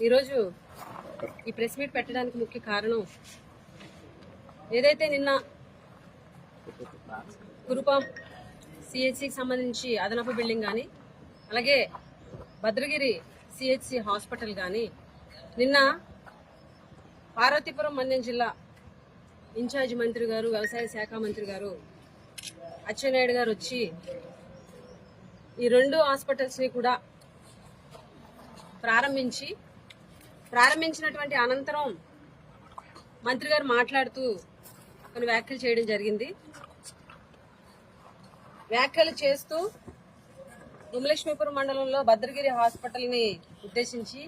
ఈరోజు ఈ press meet పెట్టడానికి ముఖ్య కారణం ఏదైతే నిన్న కురుపాం సిహెచ్సికి సంబంధించి అదనపు బిల్డింగ్ కానీ అలాగే భద్రగిరి సిహెచ్సి హాస్పిటల్ కానీ నిన్న పార్వతీపురం మన్యం జిల్లా ఇన్ఛార్జ్ మంత్రి గారు వ్యవసాయ శాఖ మంత్రి గారు అచ్చెన్నాయుడు గారు వచ్చి ఈ రెండు హాస్పిటల్స్ని కూడా ప్రారంభించినటువంటి అనంతరం మంత్రి గారు మాట్లాడుతూ కొన్ని వ్యాఖ్యలు చేయడం జరిగింది. వ్యాఖ్యలు చేస్తూ దుమలక్ష్మీపురం మండలంలో భద్రగిరి హాస్పిటల్ని ఉద్దేశించి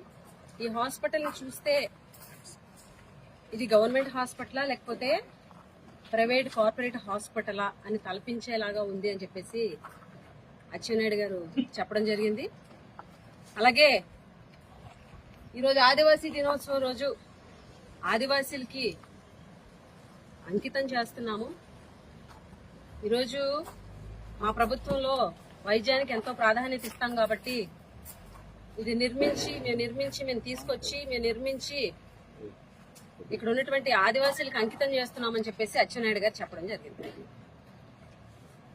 ఈ హాస్పిటల్ని చూస్తే ఇది గవర్నమెంట్ హాస్పిటలా లేకపోతే ప్రైవేట్ కార్పొరేట్ హాస్పిటలా అని తలపించేలాగా ఉంది అని చెప్పేసి అచ్చెన్నాయుడు గారు చెప్పడం జరిగింది. అలాగే ఈరోజు ఆదివాసీ దినోత్సవం రోజు ఆదివాసీలకి అంకితం చేస్తున్నాము. ఈరోజు మా ప్రభుత్వంలో వైద్యానికి ఎంతో ప్రాధాన్యత ఇస్తాం కాబట్టి ఇది మేము తీసుకొచ్చి ఇక్కడ ఉన్నటువంటి ఆదివాసీలకు అంకితం చేస్తున్నామని చెప్పేసి అచ్చెన్నాయుడు గారు చెప్పడం జరిగింది.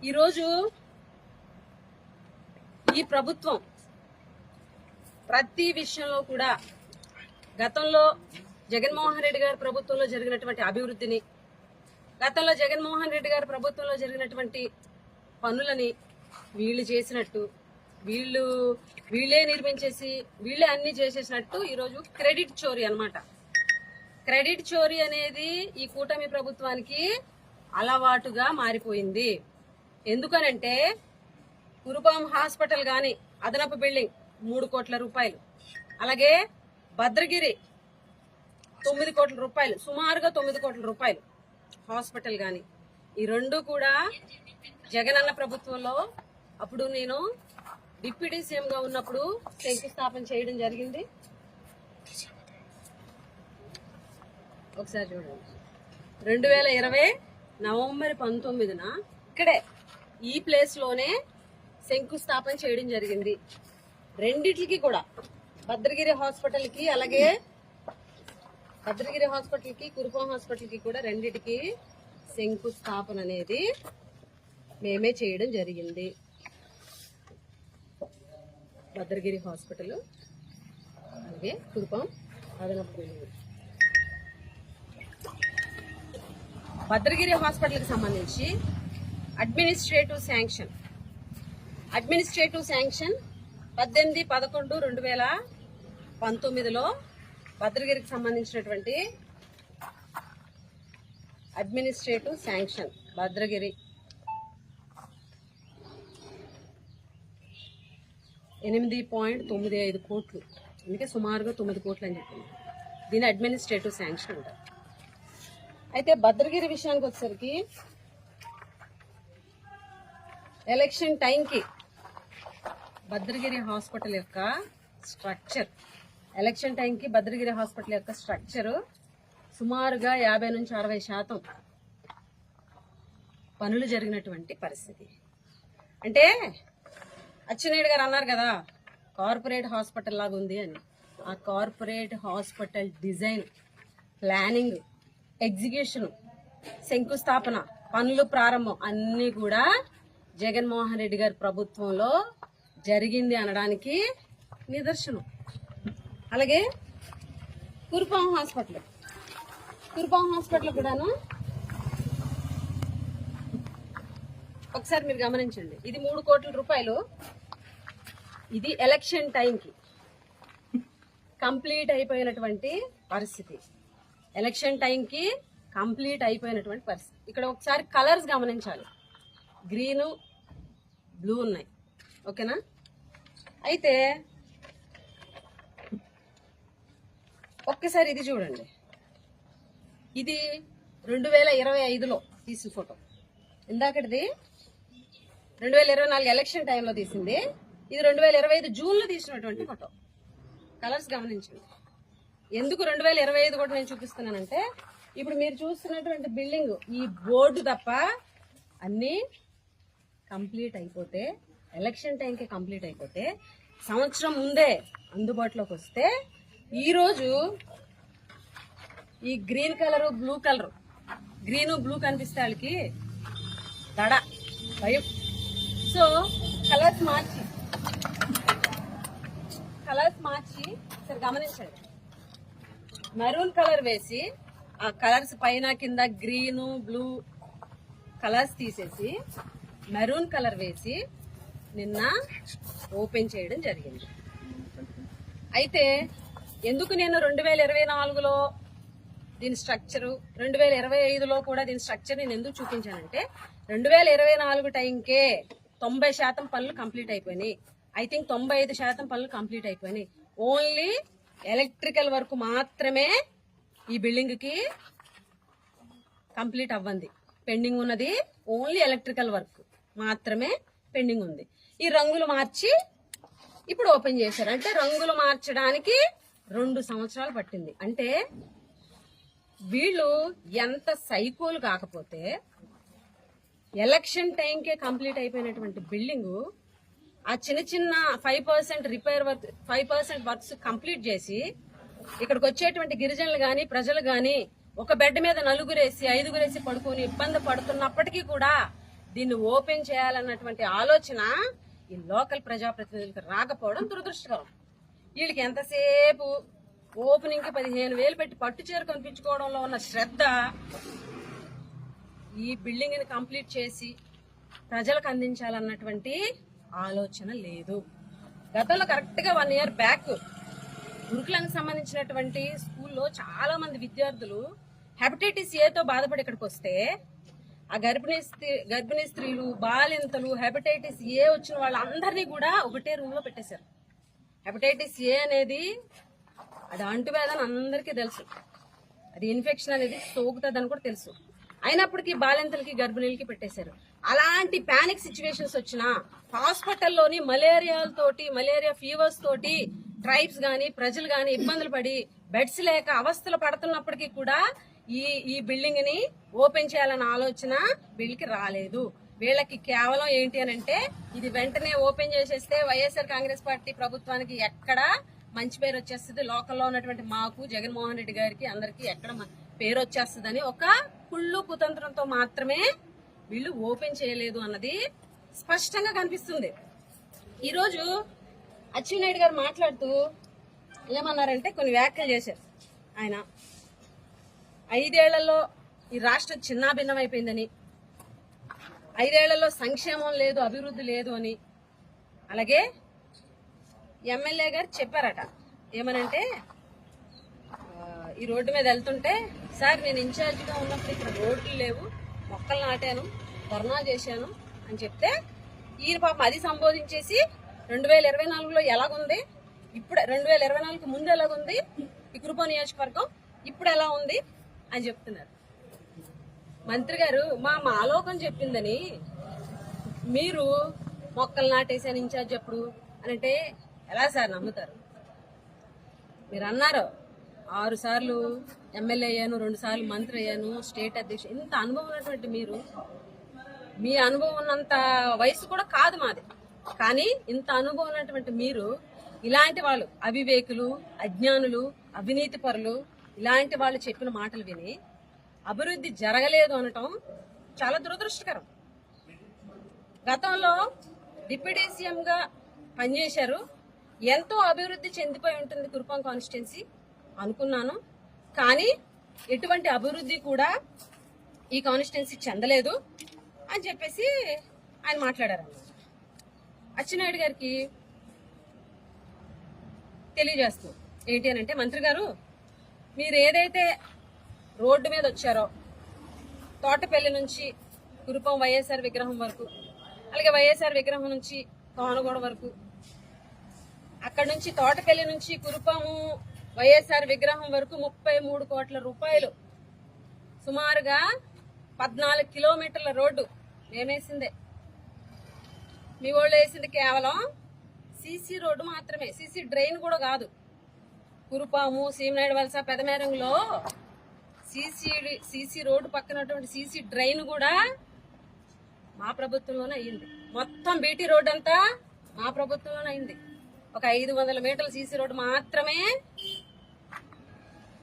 ఈరోజు ఈ ప్రభుత్వం ప్రతి విషయంలో కూడా గతంలో జగన్మోహన్ రెడ్డి గారి ప్రభుత్వంలో జరిగినటువంటి అభివృద్ధిని, గతంలో జగన్మోహన్ రెడ్డి గారి ప్రభుత్వంలో జరిగినటువంటి పనులని వీళ్ళు చేసినట్టు, వీళ్ళే నిర్మించేసి వీళ్ళే అన్ని చేసేసినట్టు ఈరోజు క్రెడిట్ చోరీ అన్నమాట. క్రెడిట్ చోరీ అనేది ఈ కూటమి ప్రభుత్వానికి అలవాటుగా మారిపోయింది. ఎందుకనంటే కురుపాం హాస్పిటల్ గాని అదనపు బిల్డింగ్ 3 కోట్ల రూపాయలు, అలాగే భద్రగిరి 9 కోట్ల రూపాయలు, సుమారుగా 9 కోట్ల రూపాయలు హాస్పిటల్ గాని ఈ రెండు కూడా జగనన్న ప్రభుత్వంలో అప్పుడు నేను డిప్యూటీ సీఎం గా ఉన్నప్పుడు శంకుస్థాపన చేయడం జరిగింది. ఒకసారి చూడండి, 2020 నవంబర్ 19న ఇక్కడే ఈ ప్లేస్ లోనే శంకుస్థాపన చేయడం జరిగింది. రెండిటికి కూడా భద్రగిరి హాస్పిటల్ కి అలాగే భద్రగిరి హాస్పిటల్ కి కురుపాం హాస్పిటల్ కి కూడా రెండిటికి శంకుస్థాపన అనేది మేమే చేయడం జరిగింది. భద్రగిరి హాస్పిటల్ అలాగే కురుపాం అదనపు బిల్డింగ్. భద్రగిరి హాస్పిటల్కి సంబంధించి అడ్మినిస్ట్రేటివ్ శాంక్షన్ 18/11/2019లో భద్రగిరికి సంబంధించినటువంటి అడ్మినిస్ట్రేటివ్ శాంక్షన్ భద్రగిరి 8.95 కోట్లు, అందుకే సుమారుగా 9 కోట్లు అని చెప్పింది. దీని అడ్మినిస్ట్రేటివ్ శాంక్షన్ అంటారు. అయితే భద్రగిరి విషయానికి వచ్చేసరికి ఎలక్షన్ టైంకి భద్రగిరి హాస్పిటల్ యొక్క స్ట్రక్చర్ సుమారుగా 50 నుంచి 60% పనులు జరిగినటువంటి పరిస్థితి. అంటే అచ్చెన్నాయుడు గారు అన్నారు కదా కార్పొరేట్ హాస్పిటల్ లాగా ఉంది అని. ఆ corporate hospital design, planning, execution, శంకుస్థాపన, పనులు ప్రారంభం అన్నీ కూడా జగన్మోహన్ రెడ్డి గారి ప్రభుత్వంలో జరిగింది అనడానికి నిదర్శనం. అలాగే కురుపాం హాస్పిటల్ కూడాను ఒకసారి మీరు గమనించండి. ఇది 3 కోట్ల రూపాయలు. ఇది ఎలక్షన్ టైంకి కంప్లీట్ అయిపోయినటువంటి పరిస్థితి. ఇక్కడ ఒకసారి కలర్స్ గమనించాలి. గ్రీను, బ్లూ ఉన్నాయి, ఓకేనా? అయితే ఒక్కసారి ఇది చూడండి. ఇది 2025లో తీసిన ఫోటో. ఇందాకటిది 2024 ఎలక్షన్ టైంలో తీసింది. ఇది 2025 జూన్లో తీసినటువంటి ఫోటో. కలర్స్ గమనించండి. ఎందుకు 2025 కూడా నేను చూపిస్తున్నానంటే ఇప్పుడు మీరు చూస్తున్నటువంటి బిల్డింగ్ ఈ బోర్డు తప్ప అన్నీ కంప్లీట్ అయిపోతే, ఎలక్షన్ టైంకి కంప్లీట్ అయిపోతే, సంవత్సరం ముందే అందుబాటులోకి వస్తే ఈరోజు ఈ green colour blue colour, green blue కనిపిస్తే వాళ్ళకి దడ భయం. సో కలర్స్ మార్చి సరే గమనించండి. మెరూన్ కలర్ వేసి ఆ కలర్స్ పైన కింద గ్రీను బ్లూ కలర్స్ తీసేసి మెరూన్ కలర్ వేసి నిన్న ఓపెన్ చేయడం జరిగింది. అయితే ఎందుకు నేను 2024లో దీని స్ట్రక్చరు, 2025లో కూడా దీని స్ట్రక్చర్ నేను ఎందుకు చూపించానంటే 2024 టైంకే 90% పనులు కంప్లీట్ అయిపోయినాయి. ఐ థింక్ 95% పనులు కంప్లీట్ అయిపోయినాయి. ఓన్లీ ఎలక్ట్రికల్ వర్క్ మాత్రమే ఈ బిల్డింగ్ కి కంప్లీట్ అవ్వండి. పెండింగ్ ఉన్నది ఓన్లీ ఎలక్ట్రికల్ వర్క్ మాత్రమే పెండింగ్ ఉంది. ఈ రంగులు మార్చి ఇప్పుడు ఓపెన్ చేశారు. అంటే రంగులు మార్చడానికి 2 సంవత్సరాలు పట్టింది. అంటే వీళ్ళు ఎంత సైకోలు కాకపోతే ఎలక్షన్ టైంకే కంప్లీట్ అయిపోయినటువంటి బిల్డింగు ఆ చిన్న 5% రిపేర్ వర్క్ 5% వర్క్స్ కంప్లీట్ చేసి ఇక్కడికి వచ్చేటువంటి గిరిజనులు గాని ప్రజలు గాని ఒక బెడ్ మీద 4 5 పడుకొని ఇబ్బంది పడుతున్నప్పటికీ కూడా దీన్ని ఓపెన్ చేయాలన్నటువంటి ఆలోచన ఈ లోకల్ ప్రజాప్రతినిధులకు రాకపోవడం దురదృష్టకరం. వీళ్ళకి ఎంతసేపు ఓపెనింగ్ కి 15,000 పెట్టి పట్టు చీర కనిపించుకోవడంలో ఉన్న శ్రద్ధ ఈ బిల్డింగ్ ని కంప్లీట్ చేసి ప్రజలకు అందించాలన్నటువంటి ఆలోచన లేదు. గతంలో కరెక్ట్ గా 1 year బ్యాక్ గురుకులానికి సంబంధించినటువంటి స్కూల్లో చాలా మంది విద్యార్థులు హెపటైటిస్ ఏతో బాధపడి ఇక్కడికి వస్తే ఆ గర్భిణీ స్త్రీలు, బాలింతలు, హెపటైటిస్ ఏ వచ్చిన వాళ్ళందరినీ కూడా ఒకటే రూమ్ లో పెట్టేశారు. హెపటైటిస్ ఏ అనేది అది అంటువ్యాధి అని అందరికీ తెలుసు. అది ఇన్ఫెక్షన్ అనేది సోకుతుందని కూడా తెలుసు. అయినప్పటికీ బాలింతలకి గర్భిణీలకి పెట్టేశారు. అలాంటి పానిక్ సిచ్యువేషన్స్ వచ్చినా హాస్పిటల్లోని మలేరియా ఫీవర్స్ తోటి ట్రైబ్స్ గాని ప్రజలు గాని ఇబ్బందులు పడి బెడ్స్ లేక అవస్థలు పడుతున్నప్పటికీ కూడా ఈ బిల్డింగ్ ని ఓపెన్ చేయాలన్న ఆలోచన వీళ్ళకి రాలేదు. వీళ్ళకి కేవలం ఏంటి అని అంటే ఇది వెంటనే ఓపెన్ చేసేస్తే వైఎస్ఆర్ కాంగ్రెస్ పార్టీ ప్రభుత్వానికి ఎక్కడ మంచి పేరు వచ్చేస్తుంది, లోకల్లో ఉన్నటువంటి మాకు జగన్మోహన్ రెడ్డి గారికి అందరికి ఎక్కడ పేరు వచ్చేస్తుందని ఒక కుళ్ళు కుతంత్రంతో మాత్రమే వీళ్ళు ఓపెన్ చేయలేదు అన్నది స్పష్టంగా కనిపిస్తుంది. ఈరోజు అచ్చెన్నాయుడు గారు మాట్లాడుతూ ఏమన్నారంటే కొన్ని వ్యాఖ్యలు చేశారు. ఆయన 5 ఏళ్లలో ఈ రాష్ట్రం చిన్నాభిన్నం అయిపోయిందని, 5 ఏళ్లలో సంక్షేమం లేదు, అభివృద్ధి లేదు అని. అలాగే ఎమ్మెల్యే గారు చెప్పారట ఏమనంటే ఈ రోడ్డు మీద వెళ్తుంటే, సార్ నేను ఇన్ఛార్జిగా ఉన్నప్పుడు ఇక్కడ రోడ్లు లేవు, మొక్కలు నాటాను, ధర్నా చేశాను అని చెప్తే ఈయన పాపం అది సంబోధించేసి 2024లో ఎలాగుంది, ఇప్పుడు 2024కి ముందు ఎలాగుంది ఈ కురుపా నియోజకవర్గం, ఇప్పుడు ఎలా ఉంది అని చెప్తున్నారు. మంత్రి గారు మా ఆలోకం చెప్పిందని మీరు మొక్కలు నాటేసాను ఇన్ఛార్జ్ ఎప్పుడు అని అంటే ఎలా సార్ నమ్ముతారు? మీరు అన్నారు 6 సార్లు ఎమ్మెల్యే అయ్యాను, 2 సార్లు మంత్రి అయ్యాను, స్టేట్ అధ్యక్షుడు. ఇంత అనుభవం ఉన్నటువంటి మీరు, మీ అనుభవం ఉన్నంత వయసు కూడా కాదు మాది, కానీ ఇంత అనుభవం ఉన్నటువంటి మీరు ఇలాంటి వాళ్ళు అవివేకులు, అజ్ఞానులు, అవినీతి పరులు ఇలాంటి వాళ్ళు చెప్పిన మాటలు విని అభివృద్ధి జరగలేదు అనటం చాలా దురదృష్టకరం. గతంలో డిప్యూటీ సీఎంగా పనిచేశారు, ఎంతో అభివృద్ధి చెందిపోయి ఉంటుంది కురుపాం కాన్స్టిట్యున్సీ అనుకున్నాను. కానీ ఎటువంటి అభివృద్ధి కూడా ఈ కాన్స్టిట్యున్సీ చెందలేదు అని చెప్పేసి ఆయన మాట్లాడారు. అచ్చెన్నాయుడు గారికి తెలియజేస్తున్నాం ఏంటి అని అంటే, మంత్రి గారు మీరు ఏదైతే రోడ్డు మీద వచ్చారో తోటపల్లి నుంచి కురుపాం వైఎస్ఆర్ విగ్రహం వరకు, అలాగే వైఎస్ఆర్ విగ్రహం నుంచి కోనగూడ వరకు, అక్కడ నుంచి తోటపల్లి నుంచి కురుపాము వైఎస్ఆర్ విగ్రహం వరకు 33 కోట్ల రూపాయలు, సుమారుగా 14 కిలోమీటర్ల రోడ్డు మేమేసిందే. మీ వాళ్ళు వేసింది కేవలం సీసీ రోడ్డు మాత్రమే, సీసీ డ్రైన్ కూడా కాదు. కురుపాము, సీమనాయుడు వలస, పెదమేరంలో సీసీ రోడ్డు పక్కనటువంటి సీసీ డ్రైన్ కూడా మా ప్రభుత్వంలోనే అయ్యింది. మొత్తం బీటీ రోడ్ అంతా మా ప్రభుత్వంలోనే అయింది. ఒక 500 మీటర్ల సీసీ రోడ్డు మాత్రమే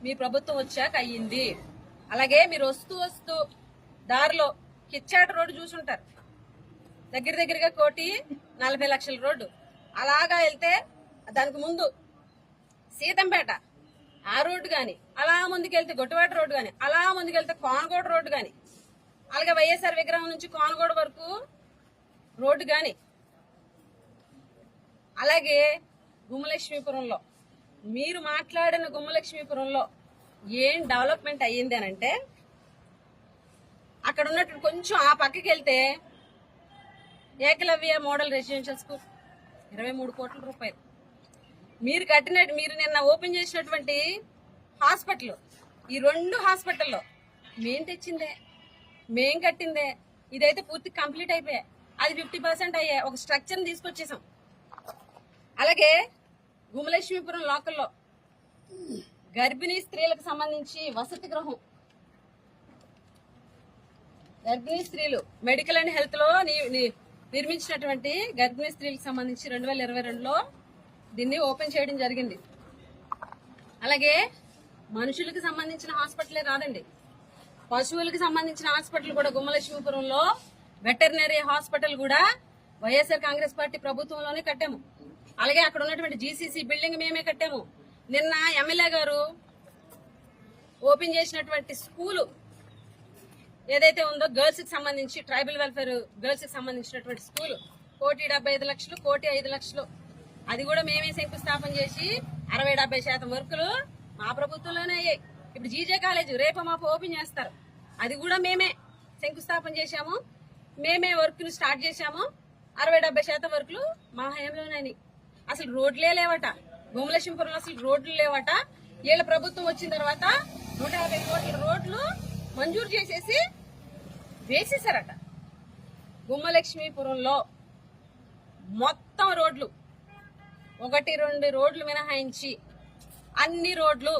మీ ప్రభుత్వం వచ్చాక అయ్యింది. అలాగే మీరు వస్తూ వస్తూ దారిలో కిచ్చాట రోడ్డు చూసుంటారు, దగ్గరగా 1,40,00,000 రోడ్డు. అలాగా వెళ్తే దానికి ముందు సీతంపేట ఆ రోడ్డు కానీ, అలా ముందుకెళ్తే గొట్టువాట రోడ్డు కానీ, అలా ముందుకెళ్తే కోనగోడ రోడ్డు కానీ, అలాగే వైఎస్ఆర్ విగ్రహం నుంచి కోనగోడ వరకు రోడ్డు కానీ, అలాగే గుమ్మలక్ష్మీపురంలో మీరు మాట్లాడిన గుమ్మలక్ష్మీపురంలో ఏం డెవలప్మెంట్ అయ్యింది అని అంటే, అక్కడ ఉన్నట్టు కొంచెం ఆ పక్కకి వెళ్తే ఏకలవ్య మోడల్ రెసిడెన్షియల్ స్కూల్ 23 కోట్ల రూపాయలు. మీరు నిన్న ఓపెన్ చేసినటువంటి హాస్పిటల్, ఈ 2 హాస్పిటల్లో మేం తెచ్చిందే, మేం కట్టిందే. ఇదైతే పూర్తి కంప్లీట్ అయిపోయాయి, అది 50% అయ్యాయి. ఒక స్ట్రక్చర్ తీసుకొచ్చేసాం. అలాగే గుమ్మలక్ష్మీపురం లోకల్లో గర్భిణీ స్త్రీలకు సంబంధించి వసతి గృహం, గర్భిణీ స్త్రీలు మెడికల్ అండ్ హెల్త్ లో నిర్మించినటువంటి గర్భిణీ స్త్రీలకు సంబంధించి 2022లో దీన్ని ఓపెన్ చేయడం జరిగింది. అలాగే మనుషులకు సంబంధించిన హాస్పిటలే కాదండి, పశువులకు సంబంధించిన హాస్పిటల్ కూడా గుమ్మలక్ష్మీపురంలో వెటర్నరీ హాస్పిటల్ కూడా వైఎస్ఆర్ కాంగ్రెస్ పార్టీ ప్రభుత్వంలోనే కట్టాము. అలాగే అక్కడ ఉన్నటువంటి జీసీసీ బిల్డింగ్ మేమే కట్టాము. నిన్న ఎమ్మెల్యే గారు ఓపెన్ చేసినటువంటి స్కూలు ఏదైతే ఉందో గర్ల్స్ కి సంబంధించి, ట్రైబల్ వెల్ఫేర్ గర్ల్స్ కి సంబంధించినటువంటి స్కూల్ 1,75,00,000, 1,05,00,000 అది కూడా మేమే శంకుస్థాపన చేసి 60-70% వర్కులు మా ప్రభుత్వంలోనే అయ్యాయి. ఇప్పుడు జీజే కాలేజ్ రేపు మాపు ఓపెన్ చేస్తారు, అది కూడా మేమే శంకుస్థాపన చేశాము, మేమే వర్క్ ను స్టార్ట్ చేశాము. 60-70% వర్కులు మా హయాంలోనే. అసలు రోడ్లే లేవట గుమ్మలక్ష్మీపురంలో, అసలు రోడ్లు లేవట. వీళ్ళ ప్రభుత్వం వచ్చిన తర్వాత 150 కోట్ల రోడ్లు మంజూరు చేసేసి వేసేసారట. గుమ్మలక్ష్మీపురంలో మొత్తం రోడ్లు 1-2 రోడ్లు మినహాయించి అన్ని రోడ్లు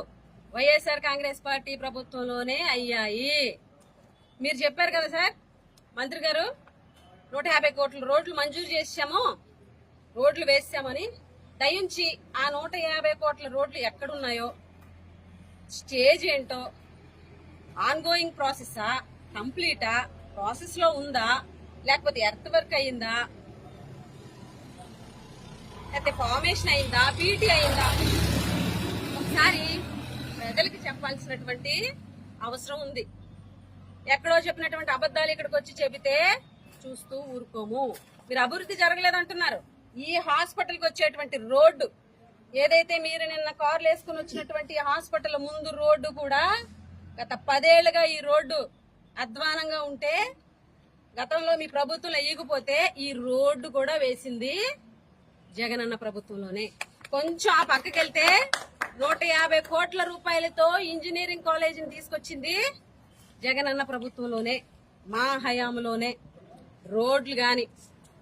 వైఎస్ఆర్ కాంగ్రెస్ పార్టీ ప్రభుత్వంలోనే అయ్యాయి. మీరు చెప్పారు కదా సార్ మంత్రి గారు, 150 కోట్ల రోడ్లు మంజూరు చేసాము, రోడ్లు వేసామని. దయించి ఆ 150 కోట్ల రోడ్లు ఎక్కడున్నాయో, స్టేజ్ ఏంటో, ఆన్ గోయింగ్ ప్రాసెసా, కంప్లీటా, ప్రాసెస్ లో ఉందా, లేకపోతే ఎర్త్ వర్క్ అయిందా, లేకపోతే ఫార్మేషన్ అయిందా, పీటీ అయిందా, ఒకసారి ప్రజలకి చెప్పాల్సినటువంటి అవసరం ఉంది. ఎక్కడో చెప్పినటువంటి అబద్ధాలు ఇక్కడికి వచ్చి చెబితే చూస్తూ ఊరుకోము. మీరు అభివృద్ధి జరగలేదంటున్నారు. ఈ హాస్పిటల్కి వచ్చేటువంటి రోడ్డు ఏదైతే మీరు నిన్న కార్లు వేసుకుని వచ్చినటువంటి హాస్పిటల్ ముందు రోడ్డు కూడా గత 10 ఏళ్లుగా ఈ రోడ్డు అధ్వానంగా ఉంటే, గతంలో మీ ప్రభుత్వంలో ఈగిపోతే ఈ రోడ్డు కూడా వేసింది జగనన్న ప్రభుత్వంలోనే. కొంచెం ఆ పక్కకెళ్తే 150 కోట్ల రూపాయలతో ఇంజనీరింగ్ కాలేజీని తీసుకొచ్చింది జగనన్న ప్రభుత్వంలోనే, మా హయాంలోనే. రోడ్లు గాని,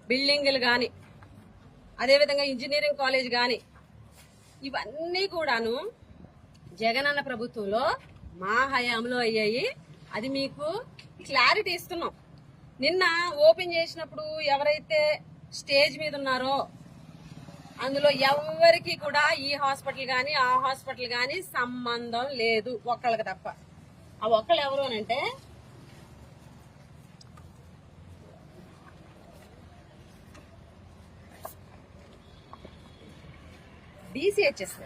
బిల్డింగులు గాని, అదేవిధంగా ఇంజనీరింగ్ కాలేజ్ గాని, ఇవన్నీ కూడాను జగనన్న ప్రభుత్వంలో మా హయాంలో అయ్యాయి. అది మీకు క్లారిటీ ఇస్తున్నాం. నిన్న ఓపెన్ చేసినప్పుడు ఎవరైతే స్టేజ్ మీద ఉన్నారో అందులో ఎవరికి కూడా ఈ హాస్పిటల్ గాని ఆ హాస్పిటల్ గాని సంబంధం లేదు, ఒక్కళ్ళకి తప్ప. ఆ ఒక్కళ్ళు ఎవరు అనంటే డిసిహెచ్ఎస్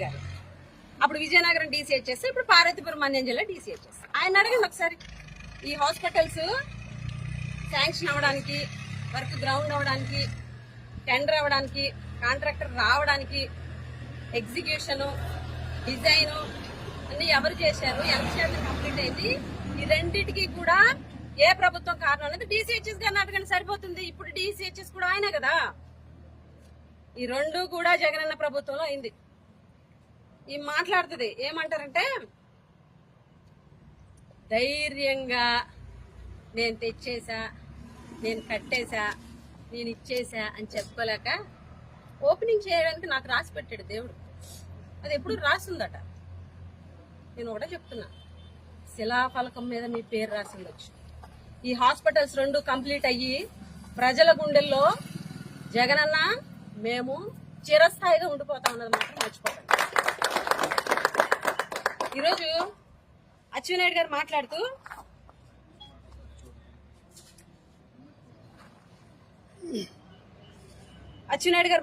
గారు. అప్పుడు విజయనగరం డిసిహెచ్ఎస్, ఇప్పుడు పార్వతీపురం మన్యం జిల్లా డిసిహెచ్ఎస్. ఆయన అడగండి ఒకసారి, ఈ హాస్పిటల్స్ శాంక్షన్ అవ్వడానికి, వర్క్ గ్రౌండ్ అవ్వడానికి, టెండర్ అవ్వడానికి, కాంట్రాక్టర్ రావడానికి, ఎగ్జిక్యూషన్, డిజైన్ అన్ని ఎవరు చేశారు, ఎంత కంప్లీట్ అయింది, ఈ రెండింటికి కూడా ఏ ప్రభుత్వం కారణం అనేది డిసిహెచ్ఎస్ గారిని అడగండి సరిపోతుంది. ఇప్పుడు డిసిహెచ్ఎస్ కూడా ఆయనే కదా. ఈ 2 కూడా జగనన్న ప్రభుత్వంలో అయింది. ఈ మాట్లాడుతుంది ఏమంటారంటే, ధైర్యంగా నేను తెచ్చేసా, నేను కట్టేశా, నేను ఇచ్చేసా అని చెప్పుకోలేక ఓపెనింగ్ చేయడానికి నాకు రాసి పెట్టాడు దేవుడు. అది ఎప్పుడు రాసిందట. నేను ఒకటే చెప్తున్నా, శిలాఫలకం మీద మీ పేరు రాసి ఉండొచ్చు. ఈ హాస్పిటల్స్ 2 కంప్లీట్ అయ్యి ప్రజల గుండెల్లో జగనన్న మేము చిరస్థాయిగా ఉండిపోతా ఉన్నది మాత్రం మర్చిపోతాం. అచ్చెన్నాయుడు గారు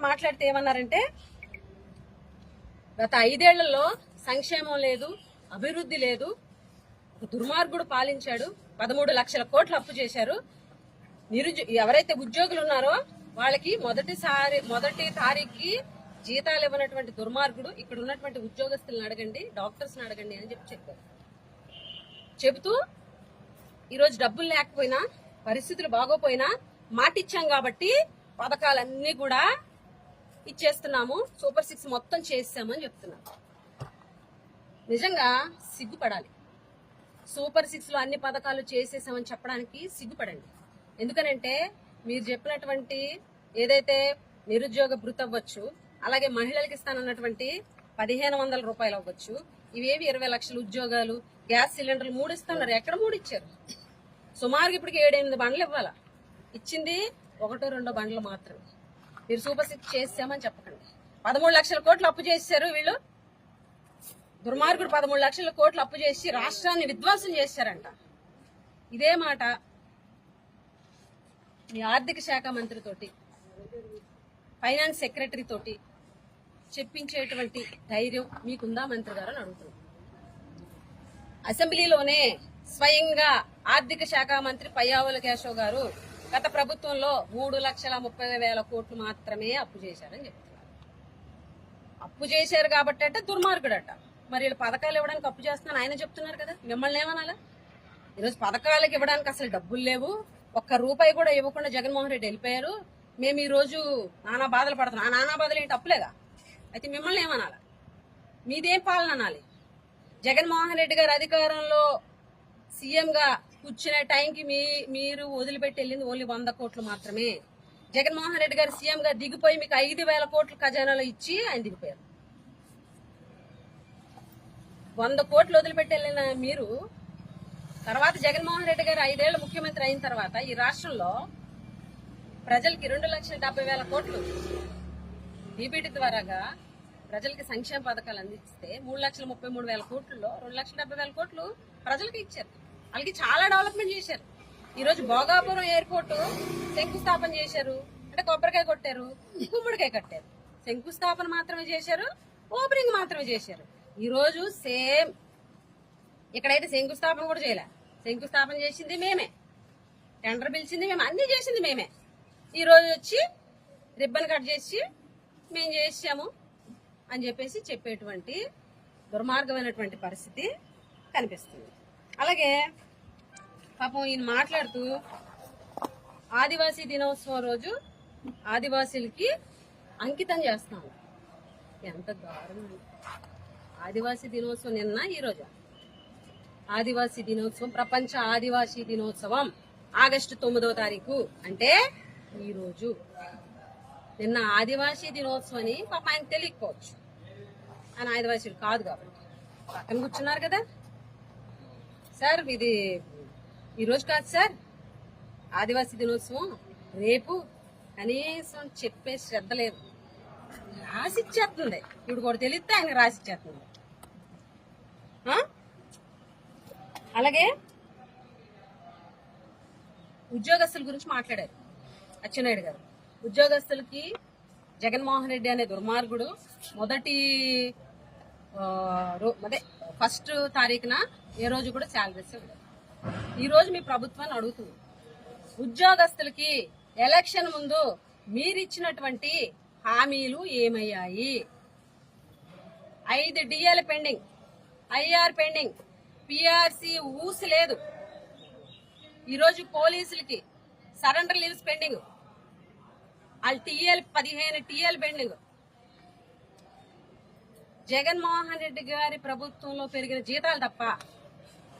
మాట్లాడుతూ ఏమన్నారంటే గత 5 ఏళ్లలో సంక్షేమం లేదు, అభివృద్ధి లేదు, దుర్మార్గుడు పాలించాడు, 13 లక్షల కోట్లు అప్పు చేశారు. ఎవరైతే ఉద్యోగులు ఉన్నారో వాళ్ళకి మొదటి తారీఖుకి జీతాలు ఇవ్వనటువంటి దుర్మార్గుడు ఇక్కడ ఉన్నటువంటి ఉద్యోగస్తులను అడగండి, డాక్టర్స్ అడగండి అని చెప్పారు. చెబుతూ ఈరోజు డబ్బులు లేకపోయినా, పరిస్థితులు బాగోపోయినా మాటిచ్చాం కాబట్టి పథకాలన్నీ కూడా ఇచ్చేస్తున్నాము, సూపర్ 6 మొత్తం చేసామని చెప్తున్నాం. నిజంగా సిగ్గుపడాలి. సూపర్ 6 లో అన్ని పథకాలు చేసేసామని చెప్పడానికి సిగ్గుపడండి. ఎందుకనంటే మీరు చెప్పినటువంటి ఏదైతే నిరుద్యోగ భృతి అవ్వచ్చు, అలాగే మహిళలకు ఇస్తానన్నటువంటి 1500 రూపాయలు అవ్వచ్చు, ఇవేవి 20 లక్షల ఉద్యోగాలు, గ్యాస్ సిలిండర్లు 3 ఇస్తున్నారు. ఎక్కడ 3 ఇచ్చారు? సుమారుగా ఇప్పటికి 7-8 బండ్లు ఇవ్వాలా, ఇచ్చింది 1-2 బండ్లు మాత్రమే. మీరు సూపర్ 6 చేసామని చెప్పకండి. 13 లక్షల కోట్లు అప్పు చేశారు వీళ్ళు. దుర్మార్గుడు 13 లక్షల కోట్లు అప్పు చేసి రాష్ట్రాన్ని విధ్వంసం చేశారంట. ఇదే మాట మీ ఆర్థిక శాఖ మంత్రితోటి, ఫైనాన్స్ సెక్రటరీ తోటి చెప్పించేటువంటి ధైర్యం మీకుందా మంత్రి గారు అని అడుగుతున్నారు. అసెంబ్లీలోనే స్వయంగా ఆర్థిక శాఖ మంత్రి పయ్యావుల కేశవ్ గారు గత ప్రభుత్వంలో 3,30,000 కోట్లు మాత్రమే అప్పు చేశారని చెప్తున్నారు. అప్పు చేశారు కాబట్టి అంటే దుర్మార్గుడట. మరి వీళ్ళు పథకాలు ఇవ్వడానికి అప్పు చేస్తున్నాను ఆయన చెప్తున్నారు కదా, మిమ్మల్ని ఏమనాలా? ఈరోజు పథకాలకు ఇవ్వడానికి అసలు డబ్బులు లేవు, 1 రూపాయి కూడా ఇవ్వకుండా జగన్మోహన్ రెడ్డి వెళ్ళిపోయారు. మేము ఈ రోజు నానా బాధలు పడుతున్నాం. ఆ నానా బాధలు ఏంటి? అప్పులేగా. అయితే మిమ్మల్ని ఏమనాలా? మీదేం పాలన అనాలి? జగన్మోహన్ రెడ్డి గారు అధికారంలో సీఎంగా కూర్చునే టైంకి మీరు వదిలిపెట్టి వెళ్ళింది ఓన్లీ 100 కోట్లు మాత్రమే. జగన్మోహన్ రెడ్డి గారు సీఎంగా దిగిపోయి మీకు 5,000 కోట్లు ఖజానాలో ఇచ్చి ఆయన దిగిపోయారు. 100 కోట్లు వదిలిపెట్టి వెళ్ళిన మీరు తర్వాత జగన్మోహన్ రెడ్డి గారు 5 ఏళ్లు ముఖ్యమంత్రి అయిన తర్వాత ఈ రాష్ట్రంలో ప్రజలకి 2,70,000 కోట్లు డీబీటీ ద్వారాగా ప్రజలకి సంక్షేమ పథకాలు అందిస్తే 3,33,000 కోట్లలో 2,70,000 కోట్లు ప్రజలకి ఇచ్చారు. వాళ్ళకి చాలా డెవలప్మెంట్ చేశారు. ఈ రోజు భోగాపురం ఎయిర్పోర్ట్ శంకుస్థాపన చేశారు అంటే కొబ్బరికాయ కొట్టారు, గుమ్మడికాయ కట్టారు. శంకుస్థాపన మాత్రమే చేశారు, ఓపెనింగ్ మాత్రమే చేశారు. ఈ రోజు సేమ్ ఇక్కడైతే శంకుస్థాపన కూడా చేయలే. శంకుస్థాపన చేసింది మేమే, టెండర్ పిలిచింది మేము, అన్ని చేసింది మేమే. ఈ రోజు వచ్చి రిబ్బన్ కట్ చేసి మేము చేసాము అని చెప్పేసి చెప్పేటువంటి దుర్మార్గమైనటువంటి పరిస్థితి కనిపిస్తుంది. అలాగే పాపం ఈయన మాట్లాడుతూ ఆదివాసీ దినోత్సవం రోజు ఆదివాసీలకి అంకితం చేస్తాము. ఎంత దారుణం! ఆదివాసీ దినోత్సవం నిన్న, ఈ రోజు ఆదివాసీ దినోత్సవం, ప్రపంచ ఆదివాసీ దినోత్సవం ఆగస్టు 9వ తారీఖు అంటే ఈ రోజు. నిన్న ఆదివాసీ దినోత్సవం అని పాప ఆయన తెలియకపోవచ్చు, ఆయన ఆదివాసీలు కాదు కాబట్టి పక్కన కూర్చున్నారు కదా. సార్ ఇది ఈరోజు కాదు సార్ ఆదివాసీ దినోత్సవం, రేపు. కనీసం చెప్పే శ్రద్ధ లేదు. రాసిచ్చేస్తుంది. ఇప్పుడు కూడా తెలిస్తే ఆయన రాసిచ్చేస్తుంది. అలాగే ఉద్యోగస్తుల గురించి మాట్లాడారు అచ్చెన్నాయుడు గారు. ఉద్యోగస్తులకి జగన్మోహన్ రెడ్డి అనే దుర్మార్గుడు ఫస్ట్ తారీఖున ఏ రోజు కూడా శాలరీస్ ఇవ్వలేదు. ఈ రోజు మీ ప్రభుత్వాన్ని అడుగుతుంది, ఉద్యోగస్తులకి ఎలక్షన్ ముందు మీరిచ్చినటువంటి హామీలు ఏమయ్యాయి? 5 DL pending, IR pending, PRC ఊసి లేదు. ఈరోజు పోలీసులకి సరెండర్ లీవ్స్ పెండింగ్, వాళ్ళ 15 టీఎల్ పెండింగ్. జగన్మోహన్ రెడ్డి గారి ప్రభుత్వంలో పెరిగిన జీతాలు తప్ప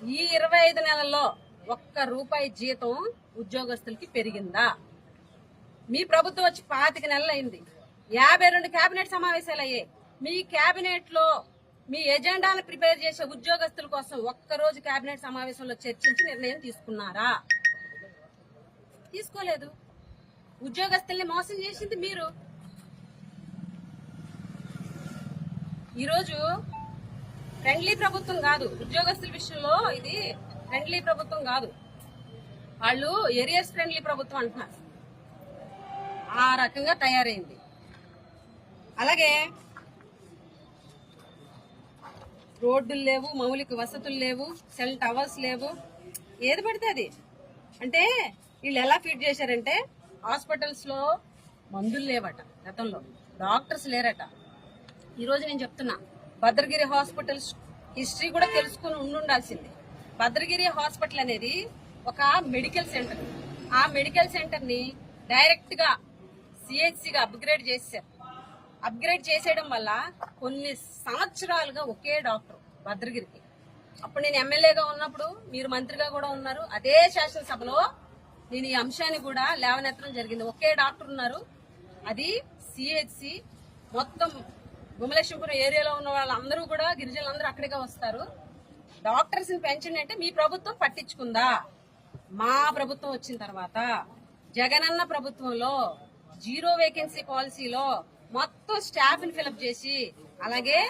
ఈ 25 నెలల్లో 1 రూపాయి జీతం ఉద్యోగస్తులకి పెరిగిందా? మీ ప్రభుత్వం వచ్చి 25 నెలలు అయింది. 52 కేబినెట్ సమావేశాలు అయ్యాయి. మీ కేబినెట్ లో మీ ఎజెండాను ప్రిపేర్ చేసే ఉద్యోగస్తుల కోసం ఒక్కరోజు కేబినెట్ సమావేశంలో చర్చించి నిర్ణయం తీసుకున్నారా? తీసుకోలేదు. ఉద్యోగస్తుల్ని మోసం చేసింది మీరు. ఈరోజు ఫ్రెండ్లీ ప్రభుత్వం కాదు. ఉద్యోగస్తుల విషయంలో ఇది ఫ్రెండ్లీ ప్రభుత్వం కాదు. వాళ్ళు ఏరియర్స్ ఫ్రెండ్లీ ప్రభుత్వం అంటున్నారు. ఆ రకంగా తయారైంది. అలాగే రోడ్డులు లేవు, మౌలిక వసతులు లేవు, సెల్ టవర్స్ లేవు, ఏది పడితే అది. అంటే వీళ్ళు ఎలా ఫీడ్ చేశారంటే హాస్పిటల్స్ లో మందులు లేవట, గతంలో డాక్టర్స్ లేరట. ఈరోజు నేను చెప్తున్నా, భద్రగిరి హాస్పిటల్స్ హిస్టరీ కూడా తెలుసుకుని ఉండాల్సింది. భద్రగిరి హాస్పిటల్ అనేది ఒక మెడికల్ సెంటర్. ఆ మెడికల్ సెంటర్ ని డైరెక్ట్ గా సిహెచ్సిగా అప్గ్రేడ్ చేశారు. అప్గ్రేడ్ చేసేయడం వల్ల కొన్ని సంవత్సరాలుగా ఒకే డాక్టర్ భద్రగిరికి. అప్పుడు నేను ఎమ్మెల్యేగా ఉన్నప్పుడు, మీరు మంత్రిగా కూడా ఉన్నారు, అదే శాసనసభలో నేను ఈ అంశాన్ని కూడా లేవనెత్తడం జరిగింది. ఒకే డాక్టర్ ఉన్నారు, అది సిహెచ్సి. మొత్తం గుమలక్ష్మీపురం ఏరియాలో ఉన్న వాళ్ళందరూ కూడా, గిరిజనులందరూ అక్కడికే వస్తారు. డాక్టర్స్ ని పెంచండి అంటే మీ ప్రభుత్వం పట్టించుకుందా? మా ప్రభుత్వం వచ్చిన తర్వాత జగనన్న ప్రభుత్వంలో జీరో వేకెన్సీ పాలసీలో మొత్తం స్టాఫ్ ని ఫిలప్ చేసి, అలాగే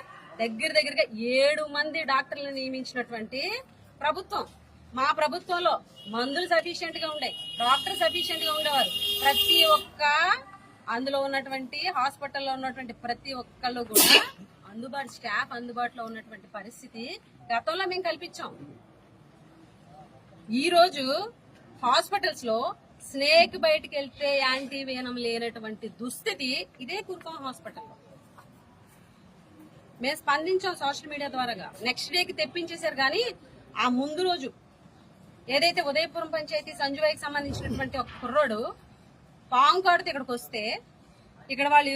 దగ్గరగా 7 మంది డాక్టర్లను నియమించినటువంటి ప్రభుత్వం మా ప్రభుత్వంలో. మందులు సఫిషియెంట్ గా ఉండే, డాక్టర్ సఫిషియెంట్ గా ఉండేవారు. ప్రతి ఒక్క అందులో ఉన్నటువంటి హాస్పిటల్లో ఉన్నటువంటి ప్రతి ఒక్కళ్ళు కూడా స్టాఫ్ అందుబాటులో ఉన్నటువంటి పరిస్థితి గతంలో మేము కల్పించాం. ఈ రోజు హాస్పిటల్స్ లో స్నేక్ బయటకు వెళ్తే యాంటీవెనం లేనటువంటి దుస్థితి ఇదే కురుపం హాస్పిటల్లో. మేము స్పందించాం సోషల్ మీడియా ద్వారాగా. నెక్స్ట్ డేకి తెప్పించేశారు. కానీ ఆ ముందు రోజు ఏదైతే ఉదయపురం పంచాయతీ సంజువాయికి సంబంధించినటువంటి ఒక కుర్రోడు పాము కాడితే ఇక్కడికి వస్తే, ఇక్కడ వాళ్ళు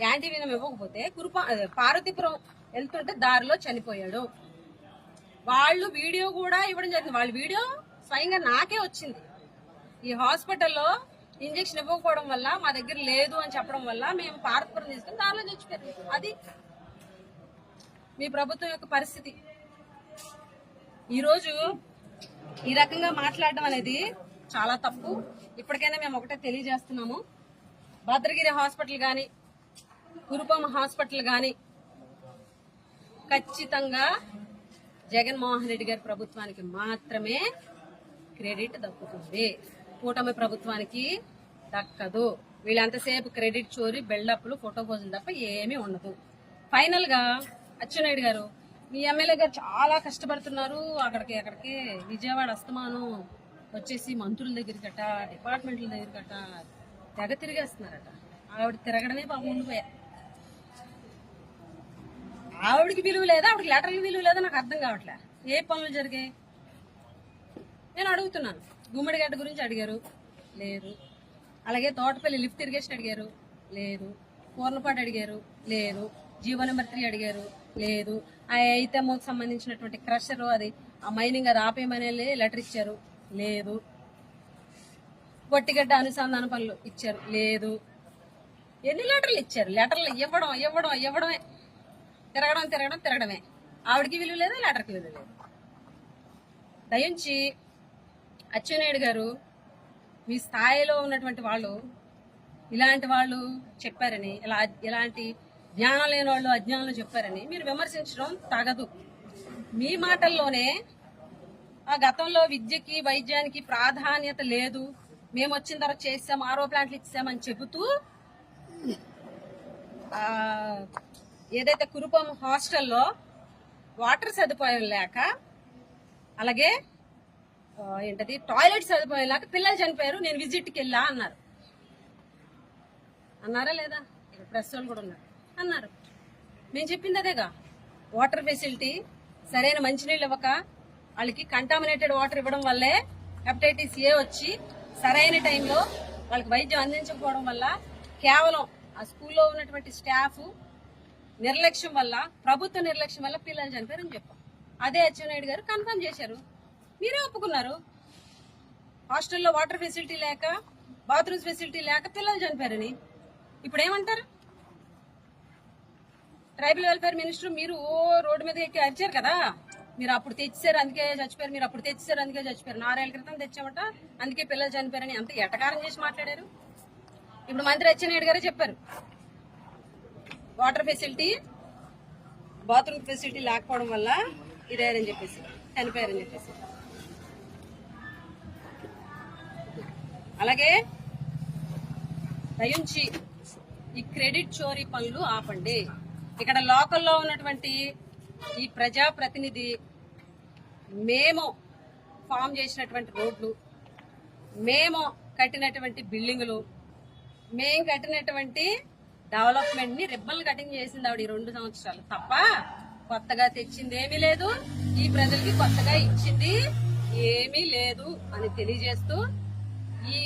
యాంటీవెనం ఇవ్వకపోతే పార్వతీపురం వెళ్తుంటే దారిలో చనిపోయాడు. వాళ్ళు వీడియో కూడా ఇవ్వడం జరిగింది. వాళ్ళ వీడియో స్వయంగా నాకే వచ్చింది. ఈ హాస్పిటల్లో ఇంజక్షన్ ఇవ్వకపోవడం వల్ల, మా దగ్గర లేదు అని చెప్పడం వల్ల మేము పార్వతీపురం తీసుకుని దారిలో చచ్చిపోయారు. అది మీ ప్రభుత్వం యొక్క పరిస్థితి. ఈరోజు ఈ రకంగా మాట్లాడడం అనేది చాలా తప్పు. ఇప్పటికైనా మేము ఒకటే తెలియజేస్తున్నాము, భద్రగిరి హాస్పిటల్ కానీ కురుపం హాస్పిటల్ కానీ ఖచ్చితంగా జగన్మోహన్ రెడ్డి గారి ప్రభుత్వానికి మాత్రమే క్రెడిట్ దక్కుతుంది. కూటమి ప్రభుత్వానికి దక్కదు. వీళ్ళంతసేపు క్రెడిట్ చోరీ, బిల్డప్లు, ఫోటో పోజులు తప్ప ఏమీ ఉండదు. ఫైనల్ గా అచ్చెన్నాయుడు గారు, మీ ఎమ్మెల్యే గారు చాలా కష్టపడుతున్నారు. అక్కడికి విజయవాడ అస్తమానం వచ్చేసి మంత్రుల దగ్గరికట, డిపార్ట్మెంట్ల దగ్గరికట తెగ తిరిగేస్తున్నారట. ఆవిడ తిరగడమే పాపం ఉండిపోయారు. ఆవిడకి విలువ లేదా, ఆవిడకి లెటర్కి విలువ లేదా నాకు అర్థం కావట్లే. ఏ పనులు జరిగాయి నేను అడుగుతున్నాను. గుమ్మడిగడ్డ గురించి అడిగారు, లేదు. అలాగే తోటపల్లి లిఫ్ట్ ఇరిగేషన్ అడిగారు, లేదు. పూర్ణపాటు అడిగారు, లేదు. జీవో నెంబర్ 3 అడిగారు, లేదు. ఆ ఐతెమ్మకు సంబంధించినటువంటి క్రషర్, అది ఆ మైనింగ్ అది ఆపేయమని లెటర్ ఇచ్చారు, లేదు. పొట్టిగడ్డ అనుసంధాన పనులు ఇచ్చారు, లేదు. ఎన్ని లెటర్లు ఇచ్చారు? లెటర్లు ఇవ్వడమే, తిరగడమే. ఆవిడకి విలువ లేదు, లెటర్కి విలువ లేదు. దయించి అచ్చెన్నాయుడు గారు, మీ స్థాయిలో ఉన్నటువంటి వాళ్ళు ఇలాంటి వాళ్ళు చెప్పారని, ఇలాంటి జ్ఞానం లేని వాళ్ళు అజ్ఞానులు చెప్పారని మీరు విమర్శించడం తగదు. మీ మాటల్లోనే ఆ గతంలో విద్యకి వైద్యానికి ప్రాధాన్యత లేదు, మేము వచ్చిన తర్వాత చేసాం, ఆరో ప్లాంట్లు ఇచ్చామని చెబుతూ ఏదైతే కురుపం హాస్టల్లో వాటర్ సదుపాయం లేక, అలాగే టాయిలెట్ సదుపాయం లేక పిల్లలు చనిపోయారు, నేను విజిట్కి వెళ్ళా అన్నారా లేదా? ప్రెస్ వాళ్ళు కూడా అన్నారు. మేము చెప్పింది అదేగా. వాటర్ ఫెసిలిటీ, సరైన మంచినీళ్ళు ఇవ్వక, వాళ్ళకి కంటామినేటెడ్ వాటర్ ఇవ్వడం వల్లే హెపటైటిస్ ఏ వచ్చి సరైన టైంలో వాళ్ళకి వైద్యం అందించకపోవడం వల్ల, కేవలం ఆ స్కూల్లో ఉన్నటువంటి స్టాఫ్ నిర్లక్ష్యం వల్ల, ప్రభుత్వ నిర్లక్ష్యం వల్ల పిల్లలు చనిపోయారని చెప్పాం. అదే అచ్చెన్నాయుడు గారు కన్ఫర్మ్ చేశారు, మీరే ఒప్పుకున్నారు. హాస్టల్లో వాటర్ ఫెసిలిటీ లేక, బాత్రూమ్స్ ఫెసిలిటీ లేక పిల్లలు చనిపోయారని. ఇప్పుడు ఏమంటారు? ట్రైబల్ వెల్ఫేర్ మినిస్టర్ మీరు రోడ్డు మీద ఎక్కి అరిచారు కదా, మీరు అప్పుడు తెచ్చారు అందుకే చచ్చిపోయారు, మీరు అప్పుడు తెచ్చారు అందుకే చచ్చిపోయారు, 4 ఏళ్ల క్రితం తెచ్చామట అందుకే పిల్లలు చనిపోయారని అంత ఎటకారం చేసి మాట్లాడారు. ఇప్పుడు మంత్రి అచ్చెన్నాయుడు గారే చెప్పారు, వాటర్ ఫెసిలిటీ బాత్రూమ్ ఫెసిలిటీ లేకపోవడం వల్ల ఇదయ్యారని చెప్పేసి చనిపోయారని చెప్పేసి. అలాగే దయించి ఈ క్రెడిట్ చోరీ పనులు ఆపండి. ఇక్కడ లోకల్లో ఉన్నటువంటి ఈ ప్రజాప్రతినిధి మేము ఫామ్ చేసినటువంటి రోడ్లు, మేము కట్టినటువంటి బిల్డింగులు, మేము కట్టినటువంటి డెవలప్మెంట్ ని రిబ్బన్ కటింగ్ చేసింది ఆవిడ ఈ 2 సంవత్సరాలు తప్ప కొత్తగా తెచ్చింది ఏమీ లేదు, ఈ ప్రజలకి కొత్తగా ఇచ్చింది ఏమీ లేదు అని తెలియజేస్తూ ఈ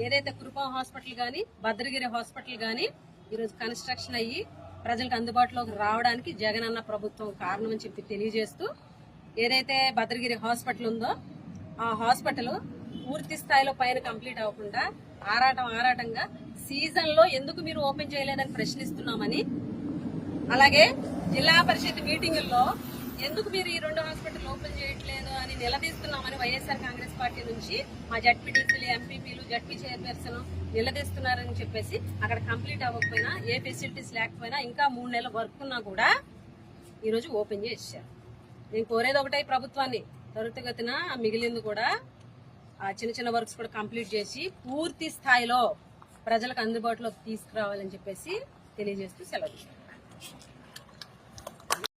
ఏదైతే కురుపాం హాస్పిటల్ గాని భద్రగిరి హాస్పిటల్ గాని ఈరోజు కన్స్ట్రక్షన్ అయ్యి ప్రజలకు అందుబాటులోకి రావడానికి జగనన్న ప్రభుత్వం కారణం అని చెప్పి తెలియజేస్తూ, ఏదైతే భద్రగిరి హాస్పిటల్ ఉందో ఆ హాస్పిటల్ పూర్తి స్థాయిలో పైన కంప్లీట్ అవ్వకుండా ఆరాటంగా సీజన్ లో ఎందుకు మీరు ఓపెన్ చేయలేదని ప్రశ్నిస్తున్నామని, అలాగే జిల్లా పరిషత్ మీటింగుల్లో ఎందుకు మీరు ఈ 2 హాస్పిటల్ ఓపెన్ చేయట్లేదు అని నిలదీస్తున్నామని వైఎస్ఆర్ కాంగ్రెస్ పార్టీ నుంచి మా జడ్పీటీసీలు, ఎంపీపీలు, జడ్పీ చైర్పర్సన్ నిలదీస్తున్నారని చెప్పేసి అక్కడ కంప్లీట్ అవ్వకపోయినా, ఏ ఫెసిలిటీస్ లేకపోయినా, ఇంకా 3 నెలల వర్క్ ఉన్నా కూడా ఈరోజు ఓపెన్ చేశారు. నేను కోరేది ఒకటే ప్రభుత్వాన్ని, త్వరితగతిన మిగిలింది కూడా ఆ చిన్న వర్క్స్ కూడా కంప్లీట్ చేసి పూర్తి స్థాయిలో ప్రజలకు అందుబాటులోకి తీసుకురావాలని చెప్పేసి తెలియజేస్తూ సెలవు.